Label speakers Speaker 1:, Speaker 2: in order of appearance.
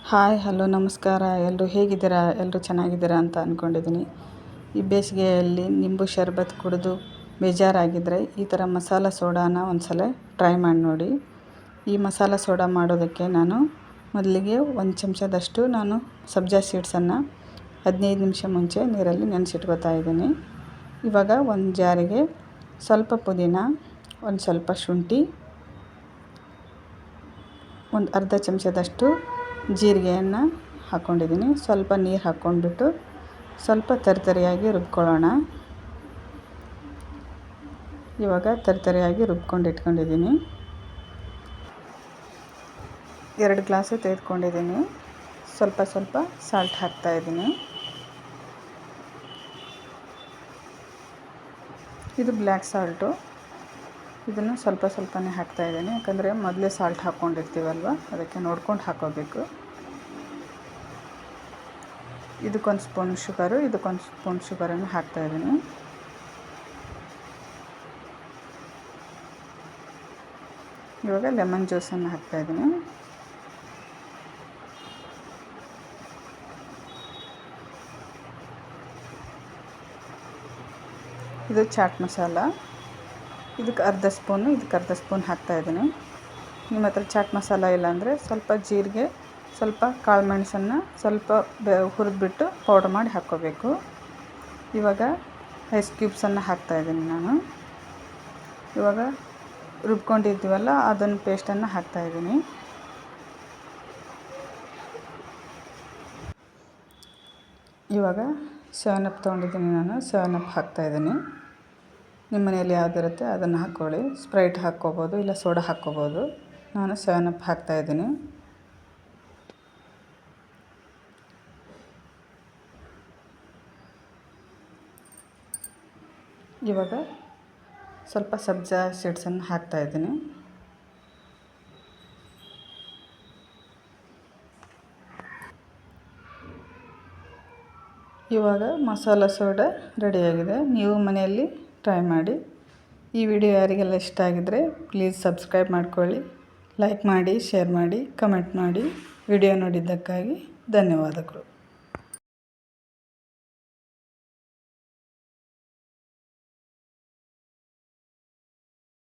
Speaker 1: Hi hello ನಮಸ್ಕಾರ. ಎಲ್ಲರೂ ಹೇಗಿದ್ದೀರಾ? ಎಲ್ಲರೂ ಚೆನ್ನಾಗಿದ್ದೀರಾ ಅಂತ ಅಂದ್ಕೊಂಡಿದ್ದೀನಿ. ಈ ಬೇಸಿಗೆಯಲ್ಲಿ ನಿಂಬು ಶರ್ಬತ್ ಕುಡಿದು ಬೇಜಾರಾಗಿದ್ದರೆ ಈ ಥರ ಮಸಾಲ ಸೋಡಾನ ಒಂದು ಸಲ ಟ್ರೈ ಮಾಡಿ ನೋಡಿ. ಈ ಮಸಾಲ ಸೋಡಾ ಮಾಡೋದಕ್ಕೆ ನಾನು ಮೊದಲಿಗೆ 1 ಚಮಚದಷ್ಟು ನಾನು ಸಬ್ಜಾ ಸೀಡ್ಸನ್ನು 15 ನಿಮಿಷ ಮುಂಚೆ ನೀರಲ್ಲಿ ನೆನೆಸಿಟ್ಕೋತಾ ಇದ್ದೀನಿ. ಇವಾಗ ಒಂದು ಜಾರಿಗೆ ಸ್ವಲ್ಪ ಪುದೀನ, ಒಂದು ಸ್ವಲ್ಪ ಶುಂಠಿ, ಒಂದು ಅರ್ಧ ಚಮಚದಷ್ಟು ಜೀರಿಗೆಯನ್ನು ಹಾಕ್ಕೊಂಡಿದ್ದೀನಿ. ಸ್ವಲ್ಪ ನೀರು ಹಾಕ್ಕೊಂಡ್ಬಿಟ್ಟು ಸ್ವಲ್ಪ ತರಿಯಾಗಿ ರುಬ್ಕೊಳ್ಳೋಣ. ಇವಾಗ ತರಿಯಾಗಿ ರುಬ್ಕೊಂಡು ಇಟ್ಕೊಂಡಿದ್ದೀನಿ. 2 ಗ್ಲಾಸು ತೆಗೆದುಕೊಂಡಿದ್ದೀನಿ. ಸ್ವಲ್ಪ ಸಾಲ್ಟ್ ಹಾಕ್ತಾಯಿದ್ದೀನಿ. ಇದು ಬ್ಲ್ಯಾಕ್ ಸಾಲ್ಟು. ಇದನ್ನು ಸ್ವಲ್ಪನೇ ಹಾಕ್ತಾಯಿದ್ದೀನಿ, ಯಾಕಂದರೆ ಮೊದಲೇ ಸಾಲ್ಟ್ ಹಾಕ್ಕೊಂಡಿರ್ತೀವಲ್ವ, ಅದಕ್ಕೆ ನೋಡ್ಕೊಂಡು ಹಾಕ್ಕೋಬೇಕು. ಇದಕ್ಕೊಂದು ಸ್ಪೂನ್ ಶುಗರು, ಇದಕ್ಕೊಂದು ಸ್ಪೂನ್ ಶುಗರನ್ನು ಹಾಕ್ತಾಯಿದ್ದೀನಿ. ಇವಾಗ ಲೆಮನ್ ಜ್ಯೂಸನ್ನು ಹಾಕ್ತಾಯಿದ್ದೀನಿ. ಇದು ಚಾಟ್ ಮಸಾಲ. ಇದಕ್ಕೆ ಅರ್ಧ ಸ್ಪೂನು, ಇದಕ್ಕೆ ಅರ್ಧ ಸ್ಪೂನ್ ಹಾಕ್ತಾಯಿದ್ದೀನಿ. ನಿಮ್ಮ ಹತ್ರ ಚಾಟ್ ಮಸಾಲ ಇಲ್ಲಾಂದರೆ ಸ್ವಲ್ಪ ಜೀರಿಗೆ, ಸ್ವಲ್ಪ ಕಾಳು ಮೆಣಸನ್ನು ಸ್ವಲ್ಪ ಹುರಿದ್ಬಿಟ್ಟು ಪೌಡ್ರ್ ಮಾಡಿ ಹಾಕ್ಕೋಬೇಕು. ಇವಾಗ ಐಸ್ ಕ್ಯೂಬ್ಸನ್ನು ಹಾಕ್ತಾಯಿದ್ದೀನಿ ನಾನು. ಇವಾಗ ರುಬ್ಕೊಂಡಿದ್ದೀವಲ್ಲ ಅದನ್ನು ಪೇಸ್ಟನ್ನು ಹಾಕ್ತಾಯಿದ್ದೀನಿ. ಇವಾಗ 7 ಅಪ್ ತೊಗೊಂಡಿದ್ದೀನಿ ನಾನು. 7 ಅಪ್ ಹಾಕ್ತಾಯಿದ್ದೀನಿ. ನಿಮ್ಮ ಮನೆಯಲ್ಲಿ ಯಾವುದಿರುತ್ತೆ ಅದನ್ನು ಹಾಕ್ಕೊಳ್ಳಿ. ಸ್ಪ್ರೈಟ್ ಹಾಕ್ಕೋಬೋದು, ಇಲ್ಲ ಸೋಡಾ ಹಾಕ್ಕೋಬೋದು. ನಾನು 7 ಅಪ್ ಹಾಕ್ತಾಯಿದ್ದೀನಿ. ಇವಾಗ ಸ್ವಲ್ಪ ಸಬ್ಜಾ ಸೀಡ್ಸನ್ನು ಹಾಕ್ತಾಯಿದ್ದೀನಿ. ಇವಾಗ ಮಸಾಲ ಸೋಡಾ ರೆಡಿಯಾಗಿದೆ. ನೀವು ಮನೆಯಲ್ಲಿ ಟ್ರೈ ಮಾಡಿ. ಈ ವಿಡಿಯೋ ಯಾರಿಗೆಲ್ಲ ಇಷ್ಟ ಆಗಿದ್ದರೆ ಪ್ಲೀಸ್ ಸಬ್ಸ್ಕ್ರೈಬ್ ಮಾಡ್ಕೊಳ್ಳಿ, ಲೈಕ್ ಮಾಡಿ, ಶೇರ್ ಮಾಡಿ, ಕಮೆಂಟ್ ಮಾಡಿ. ವಿಡಿಯೋ ನೋಡಿದ್ದಕ್ಕಾಗಿ ಧನ್ಯವಾದಗಳು.